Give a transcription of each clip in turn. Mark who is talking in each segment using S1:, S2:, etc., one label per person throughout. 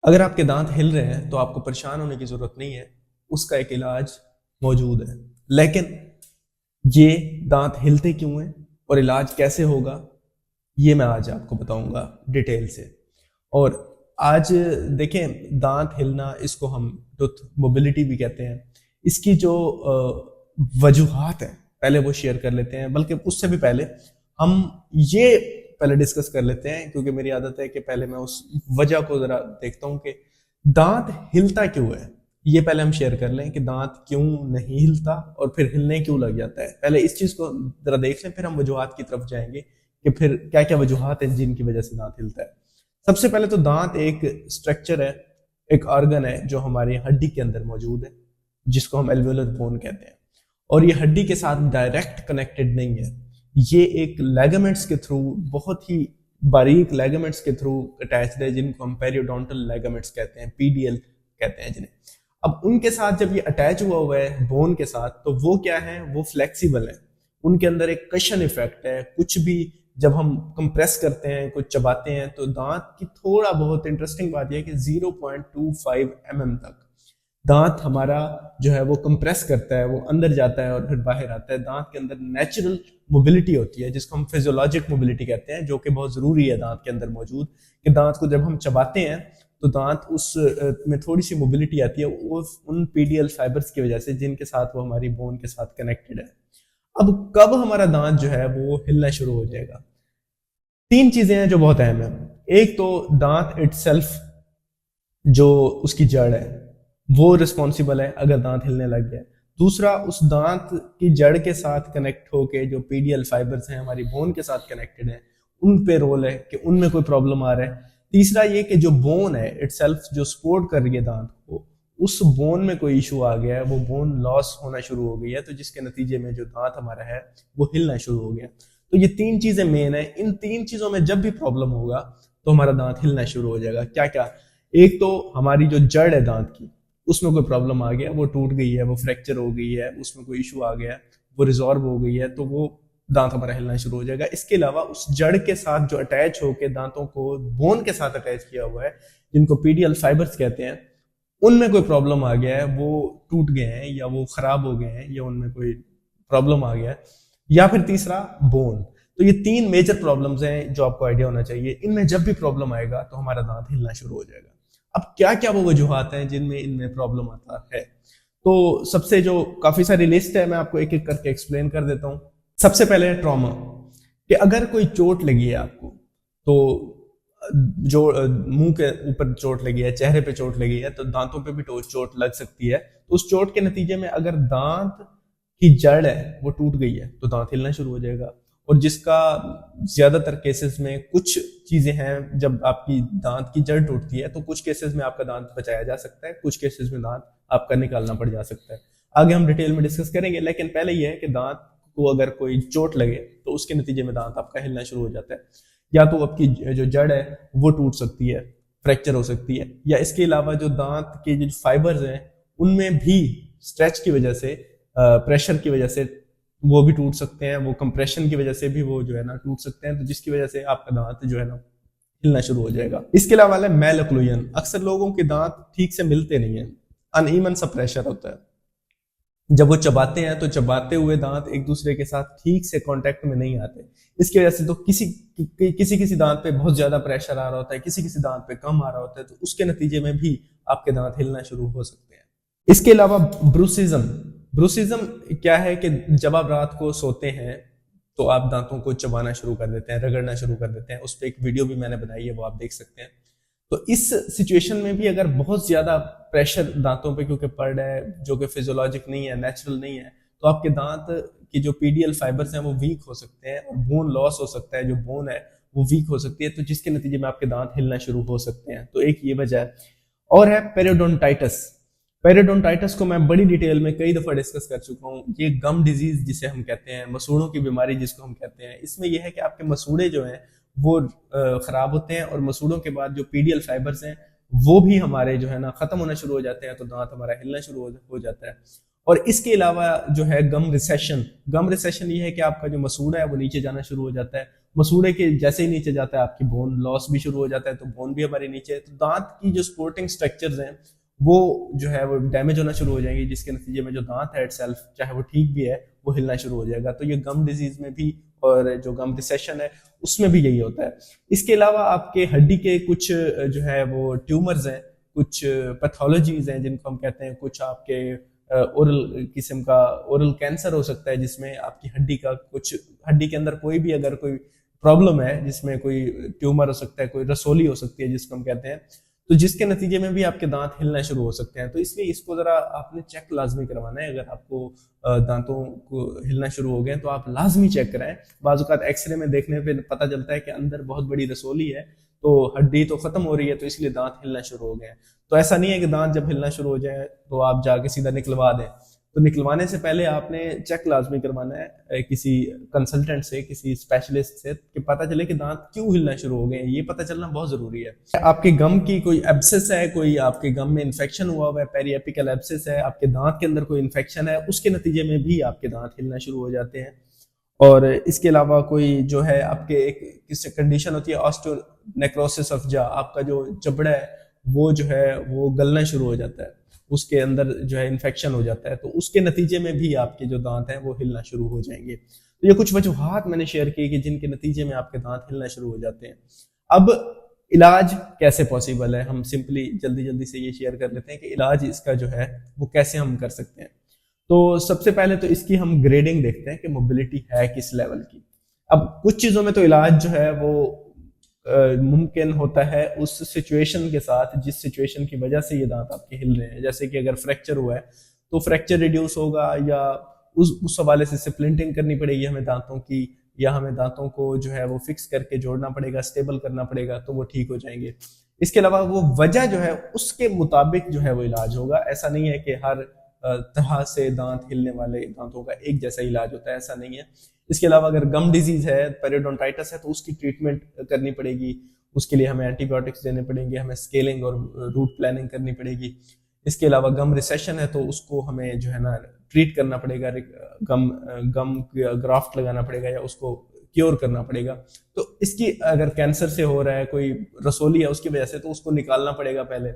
S1: अगर आपके दांत हिल रहे हैं तो आपको परेशान होने की जरूरत नहीं है, उसका एक इलाज मौजूद है। लेकिन ये दांत हिलते क्यों हैं और इलाज कैसे होगा, ये मैं आज आपको बताऊंगा डिटेल से। और आज देखें, दांत हिलना, इसको हम टूथ मोबिलिटी भी कहते हैं। इसकी जो वजूहात हैं पहले वो शेयर कर लेते हैं, बल्कि उससे भी पहले हम ये पहले डिस्कस कर लेते हैं, क्योंकि मेरी आदत है कि पहले मैं उस वजह को जरा देखता हूं कि दांत हिलता क्यों है। ये पहले हम शेयर कर लें कि दांत क्यों नहीं हिलता और फिर हिलने क्यों लग जाता है। पहले इस चीज को जरा देख लें, फिर हम वजूहात की तरफ जाएंगे कि फिर क्या क्या वजूहात हैं जिनकी वजह से दांत हिलता है। सबसे पहले तो दांत एक स्ट्रक्चर है, एक ऑर्गन है जो हमारी हड्डी के अंदर मौजूद है, जिसको हम एल्वेओलर बोन कहते हैं। और ये हड्डी के साथ डायरेक्ट कनेक्टेड नहीं है, ये एक लेगामेंट्स के थ्रू, बहुत ही बारीक लेगामेंट्स के थ्रू अटैच्ड है, जिनको हम पेरियोडोंटल लेगामेंट्स कहते हैं, पीडीएल कहते हैं जिन्हें। अब उनके साथ जब ये अटैच हुआ है बोन के साथ, तो वो क्या है, वो फ्लेक्सिबल है। उनके अंदर एक कशन इफेक्ट है। कुछ भी जब हम कंप्रेस करते हैं, कुछ चबाते हैं, तो दांत की थोड़ा बहुत इंटरेस्टिंग बात यह है कि 0.25 mm तक दांत हमारा जो है वो कंप्रेस करता है, वो अंदर जाता है और फिर बाहर आता है। दांत के अंदर नेचुरल मोबिलिटी होती है, जिसको हम फिजियोलॉजिक मोबिलिटी कहते हैं, जो कि बहुत जरूरी है दांत के अंदर मौजूद। कि दांत को जब हम चबाते हैं तो दांत उस में थोड़ी सी मोबिलिटी आती है, वो उन पीडीएल फाइबर्स की वजह से, जिनके साथ वो हमारी बोन के साथ कनेक्टेड है। अब कब हमारा दांत जो है वो हिलना शुरू हो जाएगा? तीन चीजें हैं जो बहुत अहम है। एक तो दांत इटसेल्फ, जो उसकी जड़ है, वो रिस्पॉन्सिबल है अगर दांत हिलने लग गया। दूसरा, उस दांत की जड़ के साथ कनेक्ट होके जो पीडीएल फाइबर्स हैं हमारी बोन के साथ कनेक्टेड है, उन पे रोल है कि उनमें कोई प्रॉब्लम आ रहा है। तीसरा ये कि जो बोन है इटसेल्फ, जो सपोर्ट कर रही है दांत को, उस बोन में कोई इशू आ गया है, वो बोन लॉस होना शुरू हो गई है, तो जिसके नतीजे में जो दांत हमारा है वो हिलना शुरू हो गया। तो ये तीन चीजें मेन है। इन तीन चीजों में जब भी प्रॉब्लम होगा तो हमारा दांत हिलना शुरू हो जाएगा। क्या क्या? एक तो हमारी जो जड़ है दांत की, उसमें कोई प्रॉब्लम आ गया, वो टूट गई है, वो फ्रैक्चर हो गई है, उसमें कोई इशू आ गया, वो रिजॉल्व हो गई है, तो वो दांत हमारा हिलना शुरू हो जाएगा। इसके अलावा उस जड़ के साथ जो अटैच होकर दांतों को बोन के साथ अटैच किया हुआ है, जिनको पीडीएल फाइबर्स कहते हैं, उनमें कोई प्रॉब्लम आ गया है, वो टूट गए हैं या वो खराब हो गए हैं या उनमें कोई प्रॉब्लम आ गया है। या फिर तीसरा, बोन। तो ये तीन मेजर प्रॉब्लम्स हैं जो आपको आइडिया होना चाहिए। इनमें जब भी प्रॉब्लम आएगा तो हमारा दांत हिलना शुरू हो जाएगा। अब क्या क्या वो वजूहात हैं जिनमें इनमें प्रॉब्लम आता है? तो सबसे जो काफी सारी लिस्ट है, मैं आपको एक एक करके एक्सप्लेन कर देता हूं। सबसे पहले है ट्रॉमा, कि अगर कोई चोट लगी है आपको, तो जो मुंह के ऊपर चोट लगी है, चेहरे पे चोट लगी है, तो दांतों पे भी चोट लग सकती है। तो उस चोट के नतीजे में अगर दांत की जड़ है वो टूट गई है तो दांत हिलना शुरू हो जाएगा। और जिसका ज्यादातर केसेस में, कुछ चीजें हैं, जब आपकी दांत की जड़ टूटती है तो कुछ केसेस में आपका दांत बचाया जा सकता है, कुछ केसेस में दांत आपका निकालना पड़ जा सकता है। आगे हम डिटेल में डिस्कस करेंगे, लेकिन पहले यह है कि दांत को अगर कोई चोट लगे तो उसके नतीजे में दांत आपका हिलना शुरू हो जाता है। या तो आपकी जो जड़ है वो टूट सकती है, फ्रैक्चर हो सकती है, या इसके अलावा जो दांत के जो फाइबर्स हैं उनमें भी स्ट्रेच की वजह से, प्रेशर की वजह से वो भी टूट सकते हैं, वो कंप्रेशन की वजह से भी वो जो है ना टूट सकते हैं, तो जिसकी वजह से आपका दांत जो है ना हिलना शुरू हो जाएगा। इसके अलावा है मेल ओक्लूजन। अक्सर लोगों के दांत ठीक से मिलते नहीं है, अनइवन सा प्रेशर होता है। जब वो चबाते हैं तो चबाते हुए दांत एक दूसरे के साथ ठीक से कांटेक्ट में नहीं आते। इसकी वजह से तो किसी दांत पे बहुत ज्यादा प्रेशर आ रहा होता है, किसी किसी दांत पे कम आ रहा होता है, तो उसके नतीजे में भी आपके दांत हिलना शुरू हो सकते हैं। इसके अलावा ब्रूसिज्म। ब्रूसिज्म क्या है कि जब आप रात को सोते हैं तो आप दांतों को चबाना शुरू कर देते हैं, रगड़ना शुरू कर देते हैं। उस पर एक वीडियो भी मैंने बनाई है, वो आप देख सकते हैं। तो इस सिचुएशन में भी अगर बहुत ज्यादा प्रेशर दांतों पे क्योंकि पड़ रहा है, जो कि फिजियोलॉजिक नहीं है, नेचुरल नहीं है, तो आपके दांत की जो पीडीएल फाइबर्स हैं वो वीक हो सकते हैं और बोन लॉस हो सकता है, जो बोन है वो वीक हो सकती है, तो जिसके नतीजे में आपके दांत हिलना शुरू हो सकते हैं। तो एक ये वजह है। और है पेरियोडोंटाइटिस। पेरियोडोंटाइटिस को मैं बड़ी डिटेल में कई दफा डिस्कस कर चुका हूँ। ये गम डिजीज जिसे हम कहते हैं, मसूड़ों की बीमारी जिसको हम कहते हैं, इसमें यह है कि आपके मसूड़े जो हैं वो खराब होते हैं, और मसूड़ों के बाद जो पीडीएल फाइबर्स हैं वो भी हमारे जो है ना खत्म होना शुरू हो जाते हैं, तो दांत हमारा हिलना शुरू हो जाता है। और इसके अलावा जो है गम रिसेशन। गम रिसेशन ये है कि आपका जो मसूड़ा है वो नीचे जाना शुरू हो जाता है, मसूड़े के जैसे ही नीचे जाता है आपकी बोन लॉस भी शुरू हो जाता है, तो बोन भी हमारी नीचे है, तो दांत की जो सपोर्टिंग स्ट्रक्चर्स हैं वो जो है वो डैमेज होना शुरू हो जाएंगी, जिसके नतीजे में जो दांत है इटसेल्फ चाहे वो ठीक भी है वो हिलना शुरू हो जाएगा। तो ये गम डिजीज में भी और जो गम रिसेशन है उसमें भी यही होता है। इसके अलावा आपके हड्डी के कुछ जो है वो ट्यूमर्स हैं, कुछ पैथोलॉजीज हैं जिनको हम कहते हैं, कुछ आपके ओरल किस्म का ओरल कैंसर हो सकता है, जिसमें आपकी हड्डी का कुछ हड्डी के अंदर कोई भी अगर कोई प्रॉब्लम है, जिसमें कोई ट्यूमर हो सकता है, कोई रसोली हो सकती है जिसको हम कहते हैं, तो जिसके नतीजे में भी आपके दांत हिलना शुरू हो सकते हैं। तो इसलिए इसको जरा आपने चेक लाजमी करवाना है। अगर आपको दांतों को हिलना शुरू हो गए तो आप लाजमी चेक कराएं। बाज़ एक्सरे में देखने पे पता चलता है कि अंदर बहुत बड़ी रसोली है, तो हड्डी तो खत्म हो रही है, तो इसलिए दांत हिलना शुरू हो गए। तो ऐसा नहीं है कि दांत जब हिलना शुरू हो जाए तो आप जाके सीधा निकलवा दें। तो निकलवाने से पहले आपने चेक लाजमी करवाना है किसी कंसल्टेंट से, किसी स्पेशलिस्ट से, कि पता चले कि दांत क्यों हिलना शुरू हो गए हैं। ये पता चलना बहुत जरूरी है। आपके गम की कोई एब्सेस है, कोई आपके गम में इन्फेक्शन हुआ हुआ है, पेरिएपिकल एब्सेस है, आपके दांत के अंदर कोई इन्फेक्शन है, उसके नतीजे में भी आपके दांत हिलना शुरू हो जाते हैं। और इसके अलावा कोई जो है आपके एक किसी कंडीशन होती है ऑस्टियोनेक्रोसिस ऑफ जा, आपका जो जबड़ा है वो जो है वो गलना शुरू हो जाता है, उसके अंदर जो है इन्फेक्शन हो जाता है, तो उसके नतीजे में भी आपके जो दांत हैं वो हिलना शुरू हो जाएंगे। तो ये कुछ वजूहात मैंने शेयर की कि जिनके नतीजे में आपके दांत हिलना शुरू हो जाते हैं। अब इलाज कैसे पॉसिबल है, हम सिंपली जल्दी जल्दी से ये शेयर कर लेते हैं कि इलाज इसका जो है वो कैसे हम कर सकते हैं। तो सबसे पहले तो इसकी हम ग्रेडिंग देखते हैं कि मोबिलिटी है किस लेवल की। अब कुछ चीजों में तो इलाज जो है वो मुमकिन होता है उस सिचुएशन के साथ, जिस सिचुएशन की वजह से ये दांत आपके हिल रहे हैं। जैसे कि अगर फ्रैक्चर हुआ है तो फ्रैक्चर रिड्यूस होगा, या उस हवाले से स्प्लिंटिंग करनी पड़ेगी हमें दांतों की, या हमें दांतों को जो है वो फिक्स करके जोड़ना पड़ेगा, स्टेबल करना पड़ेगा, तो वो ठीक हो जाएंगे। इसके अलावा वो वजह जो है उसके मुताबिक जो है वो इलाज होगा। ऐसा नहीं है कि हर तरह से दांत हिलने वाले दांतों का एक जैसा इलाज होता है, ऐसा नहीं है। इसके अलावा अगर गम डिजीज है, पेरियोडोंटाइटिस है, तो उसकी ट्रीटमेंट करनी पड़ेगी, उसके लिए हमें एंटीबायोटिक्स देने पड़ेंगे, हमें स्केलिंग और रूट प्लानिंग करनी पड़ेगी। इसके अलावा गम रिसेशन है तो उसको हमें जो है ना ट्रीट करना पड़ेगा, गम ग्राफ्ट लगाना पड़ेगा या उसको क्योर करना पड़ेगा। तो इसकी अगर कैंसर से हो रहा है, कोई रसोली है उसकी वजह से, तो उसको निकालना पड़ेगा पहले।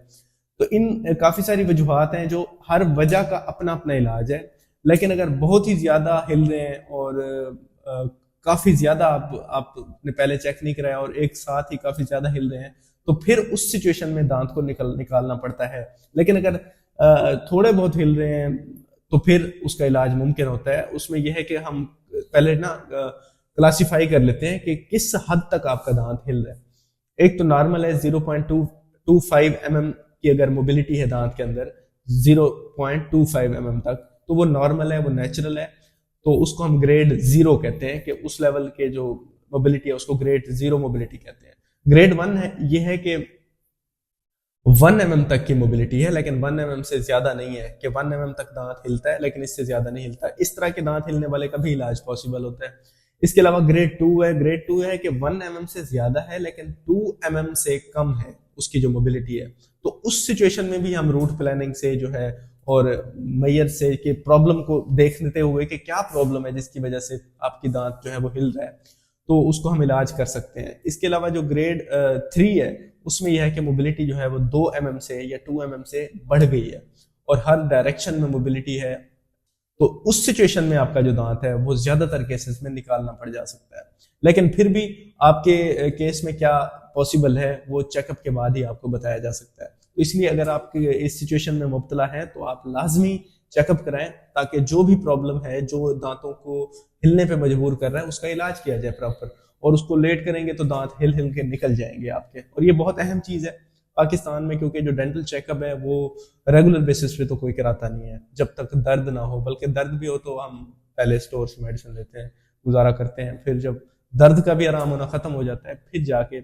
S1: तो इन काफी सारी वजूहात हैं जो हर वजह का अपना अपना इलाज है। लेकिन अगर बहुत ही ज्यादा हिल रहे हैं और काफी ज्यादा आपने पहले चेक नहीं कराया और एक साथ ही काफी ज्यादा हिल रहे हैं, तो फिर उस सिचुएशन में दांत को निकालना पड़ता है। लेकिन अगर थोड़े बहुत हिल रहे हैं तो फिर उसका इलाज मुमकिन होता है। उसमें यह है कि हम पहले ना क्लासिफाई कर लेते हैं कि किस हद तक आपका दांत हिल रहा है। एक तो नॉर्मल है 0.25 mm की अगर मोबिलिटी है दांत के अंदर 0.25 mm तक, तो वो नॉर्मल है, वो नेचुरल है। तो उसको हम ग्रेड 0 कहते हैं कि उस लेवल के जो मोबिलिटी है उसको ग्रेड 0 मोबिलिटी कहते हैं। ग्रेड 1 है ये है कि 1 mm तक की मोबिलिटी है, लेकिन 1 mm से ज्यादा नहीं है कि 1 mm तक दांत हिलता है लेकिन इससे ज्यादा नहीं हिलता। इस तरह के दांत हिलने वाले का भी इलाज पॉसिबल होता है। इसके अलावा ग्रेड 2 है। ग्रेड 2 है कि 1 mm से ज्यादा है लेकिन 2 mm से कम है उसकी जो मोबिलिटी है। तो उस सिचुएशन में भी हम रूट प्लानिंग से जो है और मैयर से कि प्रॉब्लम को देखते हुए कि क्या प्रॉब्लम है जिसकी वजह से आपकी दांत जो है वो हिल रहा है, तो उसको हम इलाज कर सकते हैं। इसके अलावा जो ग्रेड 3 है उसमें यह है कि मोबिलिटी जो है वो 2 mm से या 2 mm से बढ़ गई है और हर डायरेक्शन में मोबिलिटी है, तो उस सिचुएशन में आपका जो दांत है वो ज्यादातर केसेस में निकालना पड़ जा सकता है। लेकिन फिर भी आपके केस में क्या पॉसिबल है वो चेकअप के बाद ही आपको बताया जा सकता है। तो इसलिए अगर आप इस सिचुएशन में मुब्तला है तो आप लाजमी चेकअप कराएं, ताकि जो भी प्रॉब्लम है जो दांतों को हिलने पे मजबूर कर रहा है उसका इलाज किया जाए प्रॉपर। और उसको लेट करेंगे तो दांत हिल हिल के निकल जाएंगे आपके। और ये बहुत अहम चीज है पाकिस्तान में, क्योंकि जो डेंटल चेकअप है वो रेगुलर बेसिस पे तो कोई कराता नहीं है जब तक दर्द ना हो। बल्कि दर्द भी हो तो हम पहले स्टोर से मेडिसिन लेते हैं, गुजारा करते हैं, फिर जब दर्द का भी आराम होना खत्म हो जाता है फिर जाके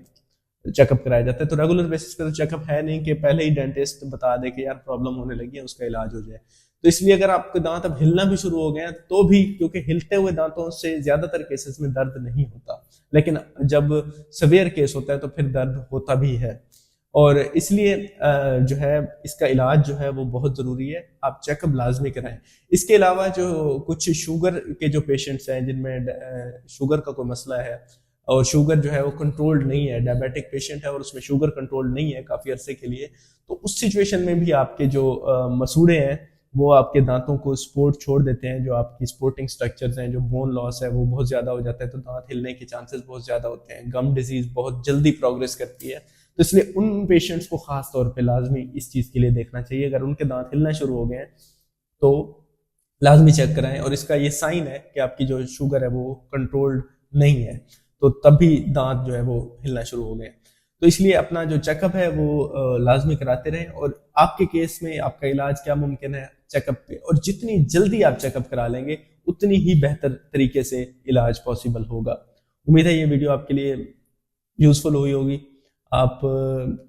S1: चेकअप कराया जाता है। तो रेगुलर बेसिस पे तो चेकअप है नहीं कि पहले ही डेंटिस्ट बता दे कि यार प्रॉब्लम होने लगी है उसका इलाज हो जाए। तो इसलिए अगर आपके दांत अब हिलना भी शुरू हो गए हैं तो भी, क्योंकि हिलते हुए दांतों से ज्यादातर केसेस में दर्द नहीं होता, लेकिन जब सवेयर केस होता है तो फिर दर्द होता भी है। और इसलिए जो है इसका इलाज जो है वो बहुत ज़रूरी है, आप चेकअप लाजमी कराएं। इसके अलावा जो कुछ शुगर के जो पेशेंट्स हैं जिनमें शुगर का कोई मसला है, और शुगर जो है वो कंट्रोल्ड नहीं है, डायबिटिक पेशेंट है और उसमें शुगर कंट्रोल्ड नहीं है काफ़ी अरसे के लिए, तो उस सिचुएशन में भी आपके जो मसूड़े हैं वो आपके दांतों को सपोर्ट छोड़ देते हैं, जो आपकी सपोर्टिंग स्ट्रक्चर्स हैं, जो बोन लॉस है वो बहुत ज़्यादा हो जाता है, तो दांत हिलने के चांसेस बहुत ज़्यादा होते हैं। गम डिजीज़ बहुत जल्दी प्रोग्रेस करती है, तो इसलिए उन पेशेंट्स को खास तौर पे लाजमी इस चीज़ के लिए देखना चाहिए। अगर उनके दांत हिलना शुरू हो गए हैं तो लाजमी चेक कराएं, और इसका ये साइन है कि आपकी जो शुगर है वो कंट्रोल्ड नहीं है, तो तब भी दांत जो है वो हिलना शुरू हो गए। तो इसलिए अपना जो चेकअप है वो लाजमी कराते रहें, और आपके केस में आपका इलाज क्या मुमकिन है चेकअप पे, और जितनी जल्दी आप चेकअप करा लेंगे उतनी ही बेहतर तरीके से इलाज पॉसिबल होगा। उम्मीद है ये वीडियो आपके लिए यूजफुल हुई होगी। आप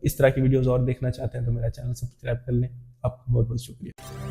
S1: इस तरह की वीडियोस और देखना चाहते हैं तो मेरा चैनल सब्सक्राइब कर लें। आपका बहुत बहुत शुक्रिया।